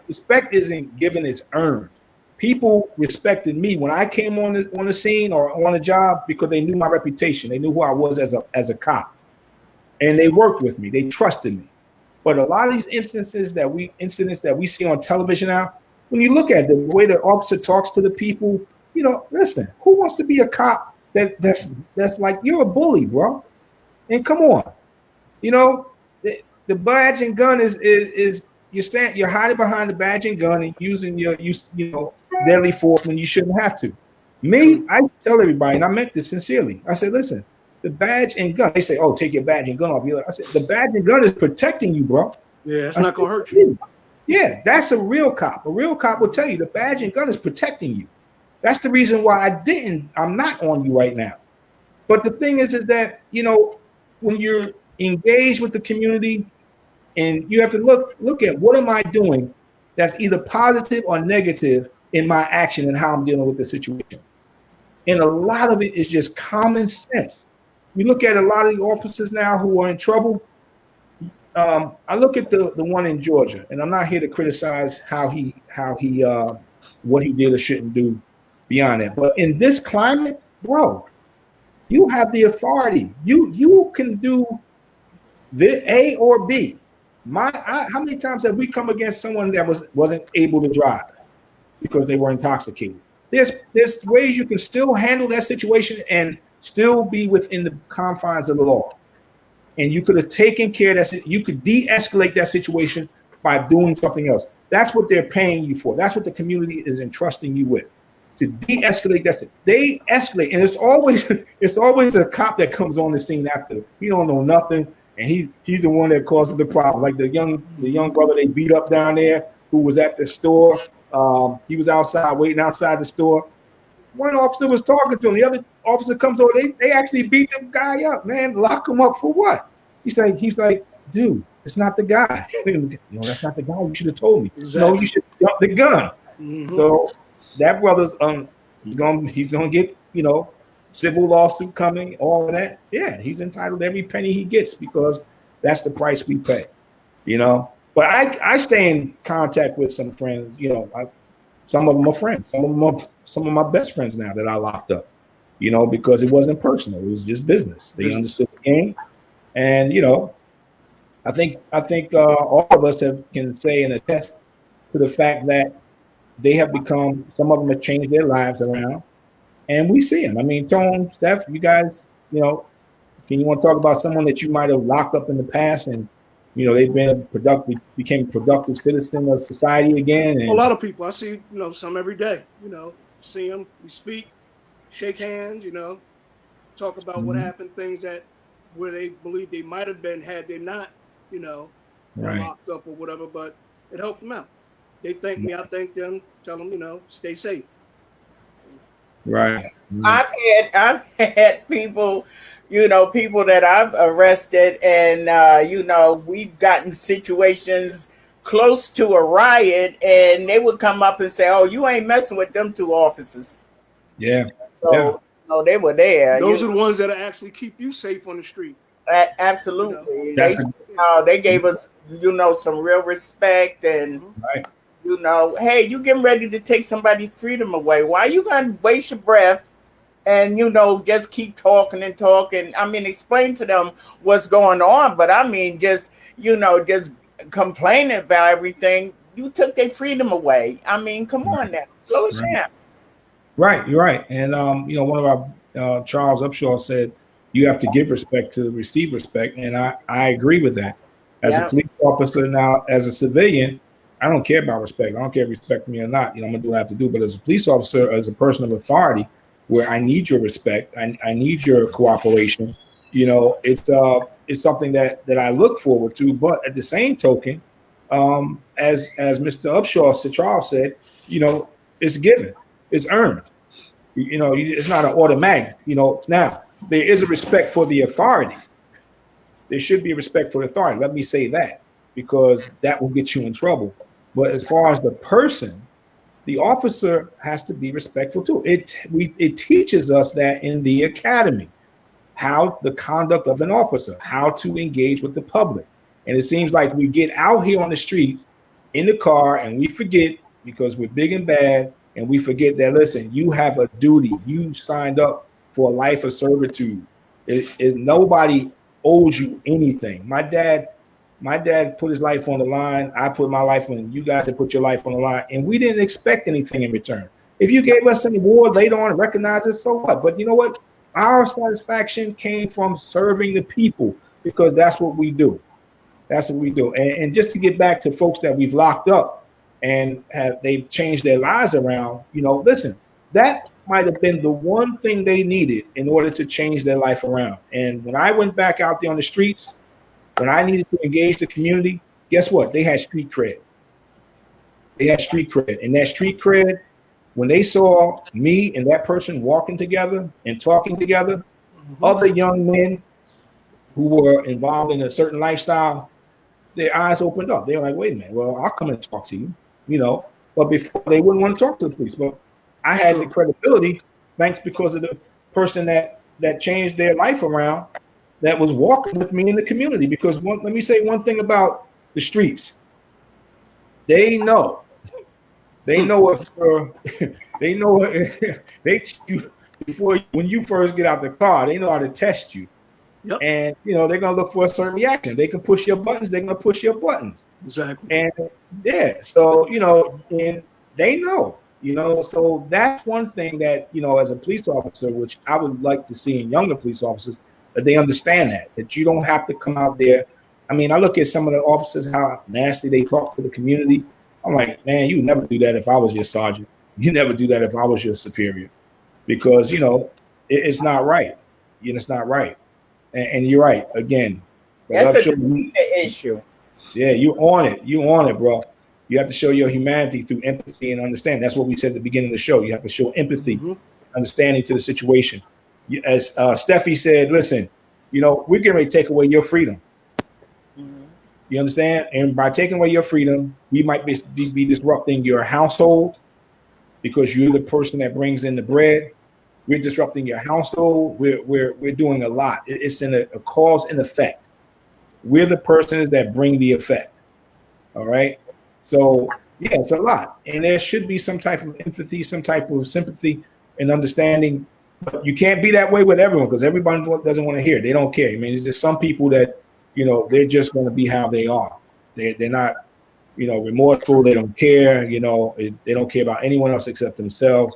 Respect isn't given, it's earned. People respected me when I came on the scene or on a job because they knew my reputation. They knew who I was as a cop, and they worked with me. They trusted me. But a lot of these incidents that we see on television now, when you look at the way the officer talks to the people, listen, who wants to be a cop that's like, you're a bully, bro? And come on, the badge and gun is. You're hiding behind the badge and gun and using your deadly force when you shouldn't have to. Me, I tell everybody, and I meant this sincerely. I said, listen, the badge and gun. They say, oh, take your badge and gun off. I said, the badge and gun is protecting you, bro. Yeah, it's not gonna hurt you. Yeah, that's a real cop. A real cop will tell you the badge and gun is protecting you. That's the reason why I'm not on you right now. But the thing is that when you're engaged with the community. And you have to look at what am I doing that's either positive or negative in my action and how I'm dealing with the situation. And a lot of it is just common sense. You look at a lot of the officers now who are in trouble. I look at the one in Georgia, and I'm not here to criticize how he what he did or shouldn't do beyond that. But in this climate, bro, you have the authority. You can do the A or B. How many times have we come against someone that wasn't able to drive because they were intoxicated? There's ways you can still handle that situation and still be within the confines of the law. And you could have taken care of that. You could de-escalate that situation by doing something else. That's what they're paying you for. That's what the community is entrusting you with, to de-escalate that. They escalate, and it's always a cop that comes on the scene after. He don't know nothing. And he's the one that causes the problem. Like the young brother they beat up down there who was at the store. He was waiting outside the store. One officer was talking to him. The other officer comes over. They actually beat the guy up, man. Lock him up for what? He's like, dude, it's not the guy. That's not the guy. You should have told me. Exactly. No, you should jump the gun. Mm-hmm. So that brother's he's gonna get civil lawsuit coming, all of that. Yeah, he's entitled to every penny he gets because that's the price we pay. But I stay in contact with some friends. Some of them are friends. Some of them are some of my best friends now that I locked up. Because it wasn't personal. It was just business. They understood the game, and I think all of us can say and attest to the fact that they have become. Some of them have changed their lives around, and we see them. I mean, Tone, Steph, you guys, can you want to talk about someone that you might have locked up in the past, and they've became a productive citizen of society again? And a lot of people I see, some every day. See them, we speak, shake hands, talk about what happened, things where they believe they might have been had they not, Right. locked up or whatever, but it helped them out. They thank me, I thank them, tell them, stay safe. Right. I've had people, people that I've arrested, and we've gotten situations close to a riot, and they would come up and say, "Oh, you ain't messing with them two officers." Yeah. So no, they were there. Those are the ones that actually keep you safe on the street. Absolutely. That's They gave us, some real respect, and right. Hey, you getting ready to take somebody's freedom away. Why are you gonna waste your breath and just keep talking and talking? I mean, explain to them what's going on, but I mean, just complaining about everything. You took their freedom away. I mean, come on now, slow it down. Right, you're right. And one of our Charles Upshaw said you have to give respect to receive respect, and I agree with that. As a police officer now, as a civilian, I don't care about respect. I don't care if you respect me or not. I'm gonna do what I have to do. But as a police officer, as a person of authority, where I need your respect, I need your cooperation. It's something that I look forward to. But at the same token, as Mr. Upshaw Charles said, it's given, it's earned. It's not an automatic. Now there is a respect for the authority. There should be a respect for the authority. Let me say that, because that will get you in trouble. But as far as the person, the officer has to be respectful too. It teaches us that in the academy, how the conduct of an officer, how to engage with the public. And it seems like we get out here on the streets in the car and we forget, because we're big and bad, and we forget that, listen, you have a duty. You signed up for a life of servitude. Nobody owes you anything. My dad put his life on the line. I put my life on. You guys have put your life on the line, and we didn't expect anything in return. If you gave us an award later on and recognize it, so what? But you know what? Our satisfaction came from serving the people, because that's what we do. That's what we do. And just to get back to folks that we've locked up and they've changed their lives around, listen, that might have been the one thing they needed in order to change their life around. And when I went back out there on the streets, when I needed to engage the community, guess what? They had street cred. They had street cred. And that street cred, when they saw me and that person walking together and talking together, other young men who were involved in a certain lifestyle, their eyes opened up. They were like, wait a minute, well, I'll come and talk to you, But before, they wouldn't want to talk to the police. But I had the credibility, thanks because of the person that changed their life around, that was walking with me in the community. Because let me say one thing about the streets. They know before, when you first get out the car, they know how to test you. Yep. And they're gonna look for a certain reaction. They can push your buttons. They're gonna push your buttons. Exactly. And so and they know. So that's one thing that as a police officer, which I would like to see in younger police officers, that they understand that you don't have to come out there. I mean, I look at some of the officers, how nasty they talk to the community. I'm like, man, you would never do that if I was your sergeant. You never do that if I was your superior, because it's not right. It's not right. And you're right. Again, that's an issue. Yeah, you're on it, bro. You have to show your humanity through empathy and understand. That's what we said at the beginning of the show. You have to show empathy, understanding to the situation. As Steffi said, listen, we're getting ready to take away your freedom. You understand? And by taking away your freedom, we might be disrupting your household because you're the person that brings in the bread. We're disrupting your household. We're doing a lot. It's in a cause and effect. We're the persons that bring the effect. All right. So yeah, it's a lot, and there should be some type of empathy, some type of sympathy and understanding. But you can't be that way with everyone because everybody doesn't want to hear it. They don't care. I mean, there's just some people that, they're just going to be how they are. They're not, remorseful. They don't care. They don't care about anyone else except themselves.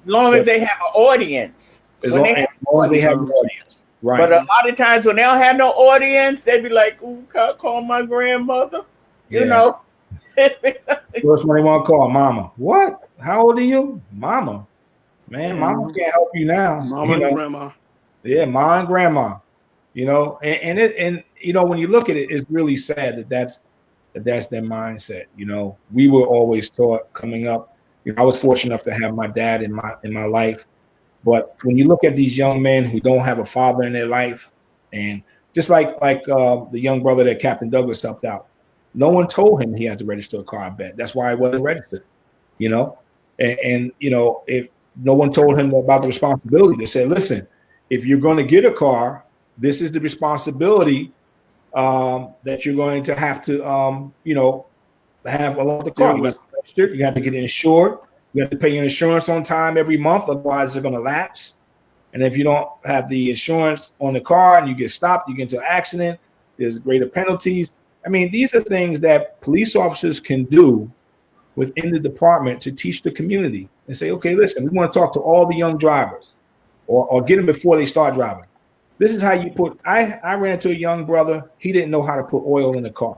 As long as they have an audience. As long as they have an audience. Right. But a lot of times when they don't have no audience, they be like, "Ooh, call my grandmother." You know. First one they want to call, mama. What? How old are you? Mama. Man, mama can't help you now. Mama and grandma. Yeah, mom and grandma. And when you look at it, it's really sad that's their mindset. We were always taught coming up. I was fortunate enough to have my dad in my life. But when you look at these young men who don't have a father in their life, and just like the young brother that Captain Douglas helped out, no one told him he had to register a car. I bet that's why it wasn't registered. And if no one told him about the responsibility to say, listen, if you're going to get a car, this is the responsibility that you're going to have to have along with the car. You have to get insured. You have to pay your insurance on time every month, otherwise they're going to lapse. And if you don't have the insurance on the car and you get stopped, you get into an accident, there's greater penalties. I mean, these are things that police officers can do within the department to teach the community and say, okay, listen, we want to talk to all the young drivers or get them before they start driving. This is how you put, I ran into a young brother. He didn't know how to put oil in the car.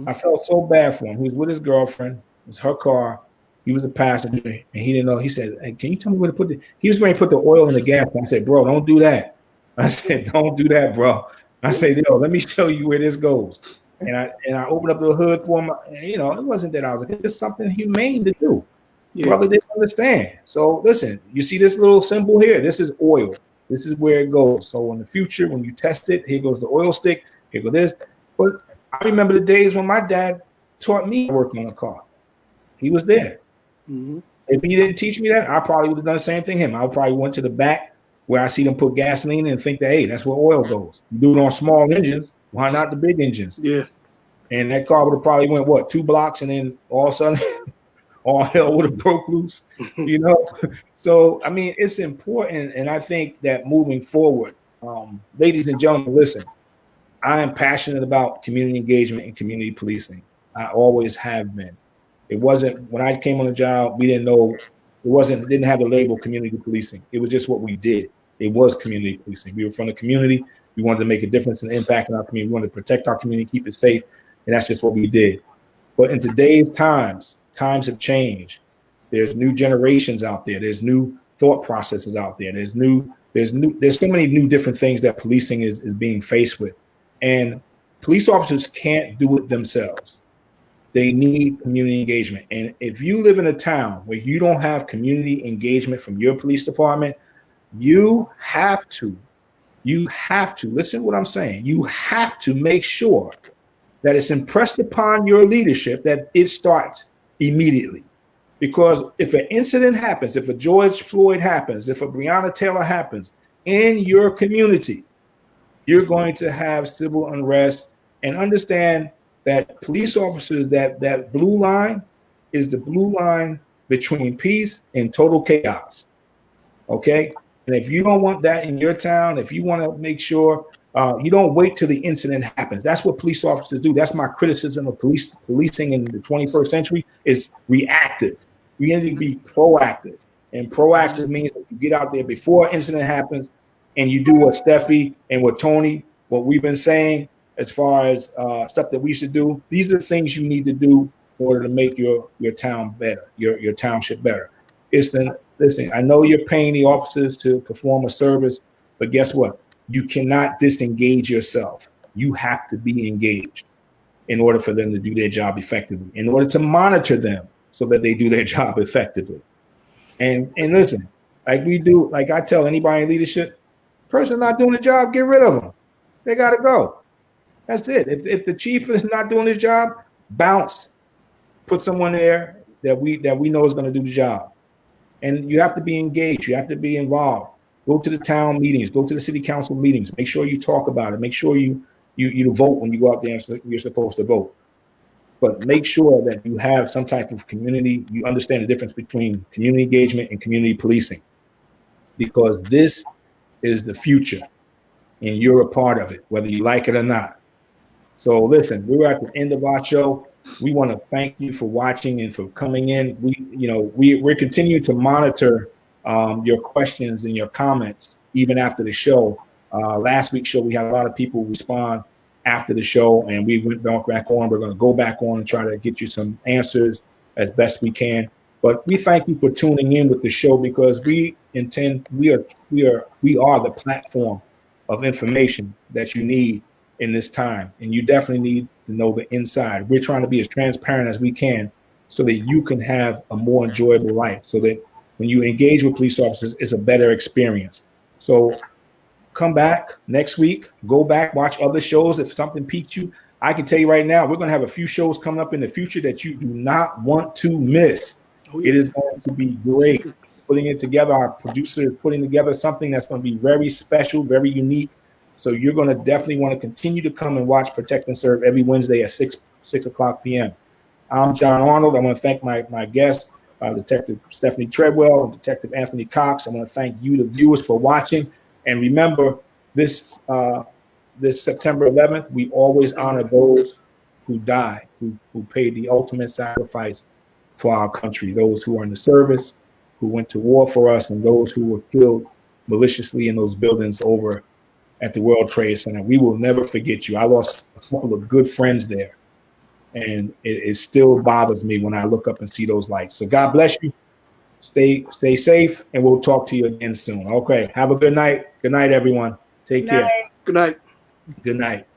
I felt so bad for him. He was with his girlfriend. It was her car. He was a passenger, and he didn't know. He said, hey, can you tell me where to put it? He was going to put the oil in the gas. I said, bro, don't do that. I said, don't do that, bro. I said, yo, let me show you where this goes. And I opened up the hood for him. And, it wasn't that I was like, it's just something humane to do. Brother didn't understand. So listen, you see this little symbol here? This is oil. This is where it goes. So in the future, when you test it, here goes the oil stick. Here goes this. But I remember the days when my dad taught me to work on a car. He was there. If he didn't teach me that, I probably would have done the same thing him. I probably went to the back where I see them put gasoline in and think that, hey, that's where oil goes. You do it on small engines. Why not the big engines? Yeah. And that car would have probably went, 2 blocks, and then all of a sudden, all hell would have broke loose, So, I mean, it's important. And I think that moving forward, ladies and gentlemen, listen, I am passionate about community engagement and community policing. I always have been. It wasn't when I came on the job, we didn't know didn't have the label community policing. It was just what we did. It was community policing. We were from the community. We wanted to make a difference and impact in our community. We wanted to protect our community, keep it safe. And that's just what we did. But in today's times have changed. There's new generations out there. There's new thought processes out there. There's so many new different things that policing is being faced with. And police officers can't do it themselves. They need community engagement. And if you live in a town where you don't have community engagement from your police department, you have to listen to what I'm saying. You have to make sure that it's impressed upon your leadership that it starts immediately. Because if an incident happens, if a George Floyd happens, if a Breonna Taylor happens in your community, you're going to have civil unrest. And understand that police officers, that blue line is the blue line between peace and total chaos. Okay? And if you don't want that in your town, if you want to make sure you don't wait till the incident happens. That's what police officers do. That's my criticism of policing in the 21st century is reactive. We need to be proactive. And proactive means that you get out there before an incident happens and you do what Steffi and what Tony, what we've been saying as far as stuff that we should do. These are the things you need to do in order to make your town better, your township better. Listen, I know you're paying the officers to perform a service, but guess what? You cannot disengage yourself. You have to be engaged in order for them to do their job effectively, in order to monitor them so that they do their job effectively. And listen, like we do, like I tell anybody in leadership, person not doing the job, get rid of them. They got to go. That's it. If the chief is not doing his job, bounce. Put someone there that we know is going to do the job. And you have to be engaged. You have to be involved. Go to the town meetings. Go to the city council meetings. Make sure you talk about it. Make sure you vote when you go out there and you're supposed to vote. But make sure that you have some type of community. You understand the difference between community engagement and community policing, because this is the future, and you're a part of it, whether you like it or not. So listen, we're at the end of our show. We want to thank you for watching and for coming in. We're continuing to monitor your questions and your comments even after the show. Last week's show, we had a lot of people respond after the show, and we went back on. We're going to go back on and try to get you some answers as best we can. But we thank you for tuning in with the show, because we are the platform of information that you need in this time, and you definitely need to know the inside. We're trying to be as transparent as we can so that you can have a more enjoyable life, so that when you engage with police officers, it's a better experience. So come back next week, go back, watch other shows. If something piqued you, I can tell you right now, we're going to have a few shows coming up in the future that you do not want to miss. It is going to be great. Putting it together, our producer is putting together something that's going to be very special, very unique. So you're going to definitely want to continue to come and watch Protect and Serve every Wednesday at 6 o'clock p.m. I'm John Arnold. I want to thank my guests, Detective Stephanie Treadwell and Detective Anthony Cox. I want to thank you, the viewers, for watching. And remember, this September 11th, we always honor those who died, who paid the ultimate sacrifice for our country, those who are in the service, who went to war for us, and those who were killed maliciously in those buildings over at the World Trade Center. We will never forget you. I lost a couple of good friends there, and it still bothers me when I look up and see those lights. So God bless you. Stay safe, and we'll talk to you again soon. Okay. Have a good night. Good night, everyone. Take care. Good night. Good night.